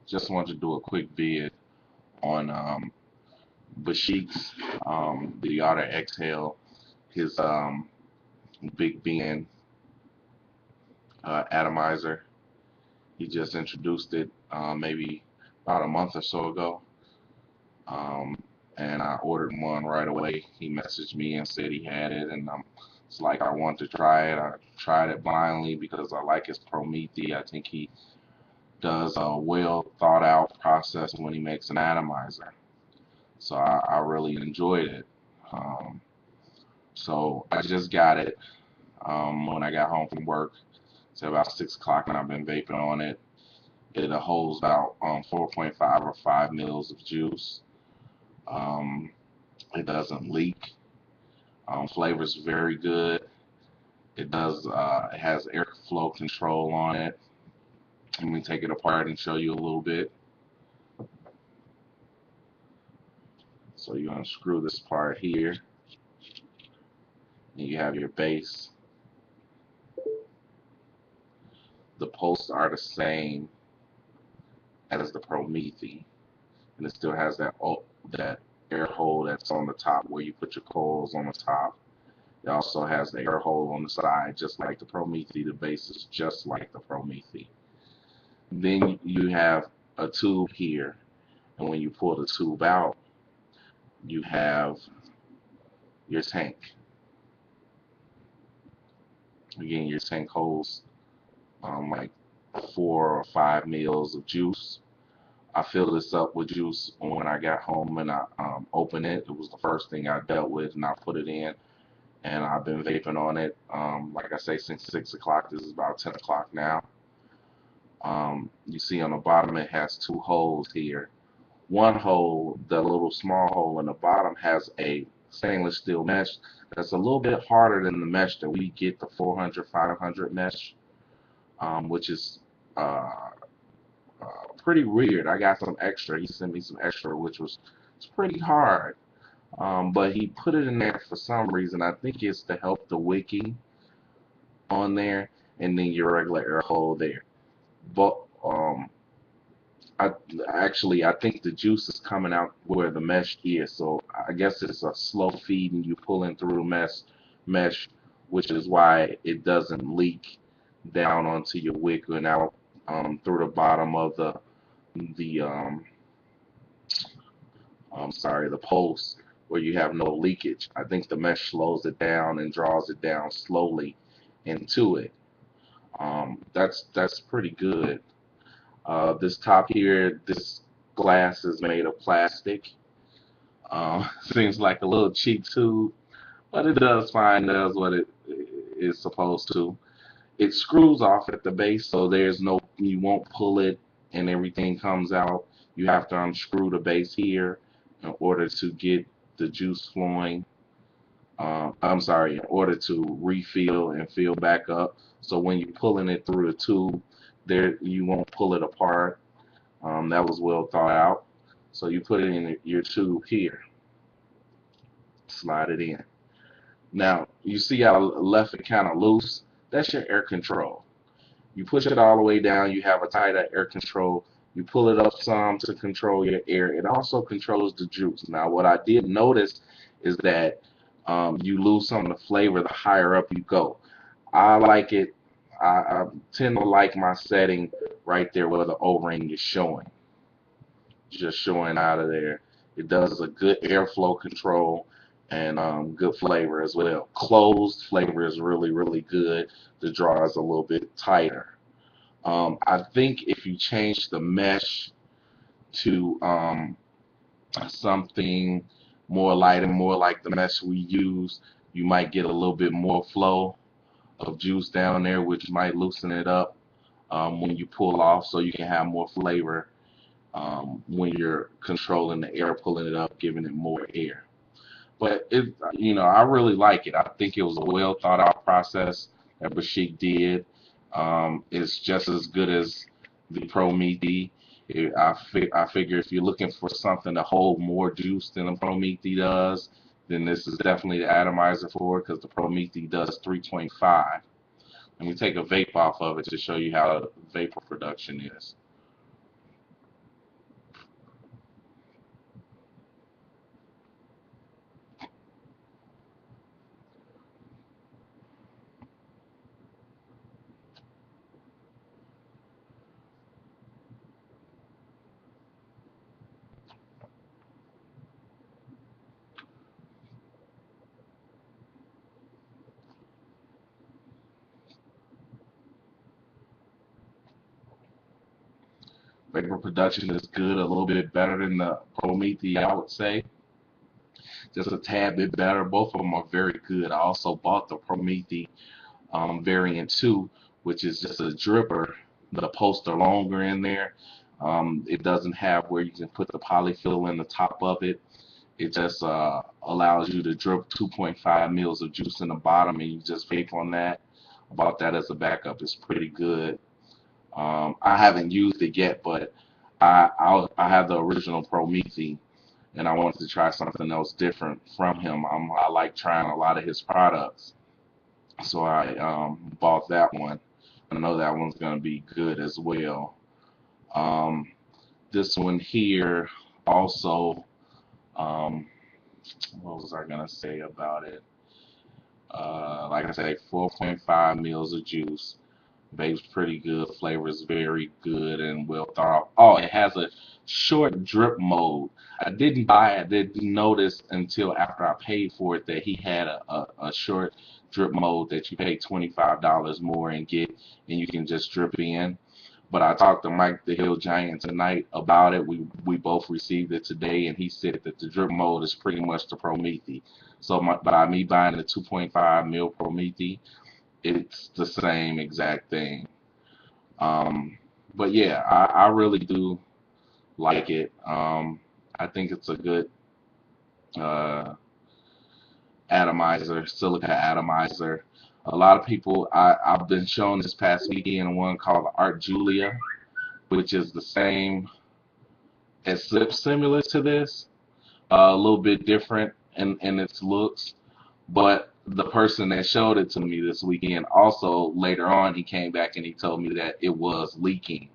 Just wanted to do a quick vid on Bashik's the Otter Exhale, his Big Ben Atomizer. He just introduced it maybe about a month or so ago, um, and I ordered one right away. He messaged me and said he had it, and it's like I want to try it. I tried it blindly because I like his Prometheus. I think he does a well thought out process when he makes an atomizer. So I really enjoyed it. Um, so I just got it when I got home from work. It's about 6 o'clock, and I've been vaping on it. It holds about 4.5 or 5 mils of juice. Um, it doesn't leak. Flavor's very good. It does. It has airflow control on it. Let me take it apart and show you a little bit. So you unscrew this part here, and you have your base. The posts are the same as the Prometheus, and it still has that air hole that's on the top where you put your coils on the top. It also has the air hole on the side, just like the Prometheus. The base is just like the Prometheus. Then you have a tube here, and when you pull the tube out, you have your tank. Again, your tank holds like 4 or 5 mils of juice. I filled this up with juice when I got home and I opened it. It was the first thing I dealt with, and I put it in, and I've been vaping on it. Like I say, since 6 o'clock. This is about 10 o'clock now. You see on the bottom it has two holes here. One hole, the little small hole in the bottom, has a stainless steel mesh that's a little bit harder than the mesh that we get, the 400, 500 mesh, which is pretty weird. I got some extra. He sent me some extra, which was it's pretty hard. But he put it in there for some reason. I think it's to help the wicking on there, and then your regular air hole there. But I I think the juice is coming out where the mesh is. So I guess it's a slow feed, and you pulling through the mesh, which is why it doesn't leak down onto your wick and out through the bottom of the the post where you have no leakage. I think the mesh slows it down and draws it down slowly into it. That's pretty good. This top here, this glass is made of plastic. Seems like a little cheap tube, but it does fine. Does what it is supposed to. It screws off at the base, so there's no, you won't pull it and everything comes out. You have to unscrew the base here in order to get the juice flowing. I'm sorry, in order to refill and fill back up. So when you're pulling it through the tube, there you won't pull it apart. That was well thought out. So you put it in your tube here, slide it in. Now you see how I left it kind of loose. That's your air control. You push it all the way down, you have a tighter air control. You pull it up some to control your air. It also controls the juice. Now, what I did notice is that you lose some of the flavor the higher up you go. I like it. I tend to like my setting right there where the O-ring is showing, just showing out of there. It does a good airflow control and good flavor as well. Closed flavor is really, really good. The draw is a little bit tighter. I think if you change the mesh to something more light and more like the mesh we use, you might get a little bit more flow of juice down there, which might loosen it up when you pull off, so you can have more flavor when you're controlling the air, pulling it up, giving it more air. But I really like it. I think it was a well thought out process that Bashik did. It's just as good as the Prometheus. I figure if you're looking for something to hold more juice than the Prometheus does, then this is definitely the atomizer for it, because the Prometheus does 325. Let me take a vape off of it to show you how vapor production is. Vapor production is good, a little bit better than the Prometheus, I would say. Just a tad bit better. Both of them are very good. I also bought the Prometheus variant 2, which is just a dripper. The posts are longer in there. It doesn't have where you can put the polyfill in the top of it. It just allows you to drip 2.5 mils of juice in the bottom, and you just vape on that. About that as a backup is pretty good. I haven't used it yet, but I have the original Prometheus, and I wanted to try something else different from him. I like trying a lot of his products, so I bought that one. I know that one's going to be good as well. Um, this one here also, um, what was I going to say about it? Like I say, 4.5 mils of juice. Vapes pretty good. Flavor is very good and well thought out. Oh, it has a short drip mode. I didn't buy it. Didn't notice until after I paid for it that he had a short drip mode that you pay $25 more and get, and you can just drip in. But I talked to Mike the Hill Giant tonight about it. We both received it today, and he said that the drip mode is pretty much the Prometheus. So by me buying the 2.5 mil Prometheus, it's the same exact thing. But yeah, I really do like it. I think it's a good uh, atomizer, silica atomizer. A lot of people, I've been shown this past weekend one called Art Julia, which is the same, it's similar to this, a little bit different in its looks. But the person that showed it to me this weekend also later on he came back and he told me that it was leaking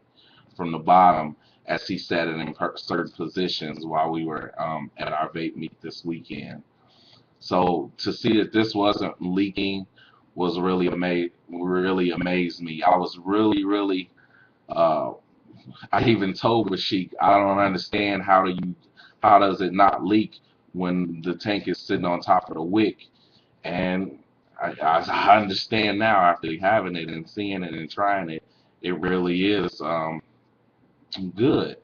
from the bottom as he set it in certain positions while we were at our vape meet this weekend. So to see that this wasn't leaking was really amazed me. I was really uh, I even told Rashik, I don't understand how does it not leak when the tank is sitting on top of the wick. And I understand now after having it and seeing it and trying it, it really is good.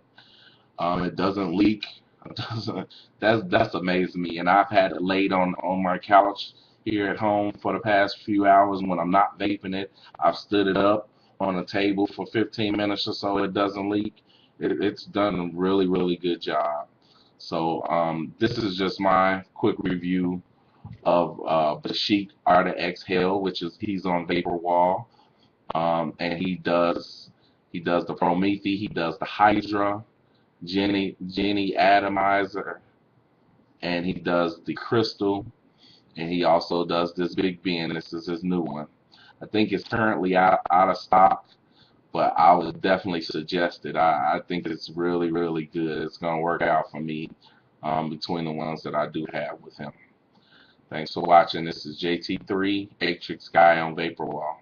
It doesn't leak. It doesn't, that's amazing me. And I've had it laid on my couch here at home for the past few hours when I'm not vaping it. I've stood it up on a table for 15 minutes or so. It doesn't leak. It's done a really good job. So this is just my quick review of Bashik Art of Exhale, which is he's on Vaporwall, and he does the Prometheus, he does the Hydra, Jenny Atomizer, and he does the Crystal, and he also does this Big Ben. This is his new one. I think it's currently out of stock, but I would definitely suggest it. I think it's really good. It's gonna work out for me between the ones that I do have with him. Thanks for watching. This is JT3, Atrix Guy on Vaporwall.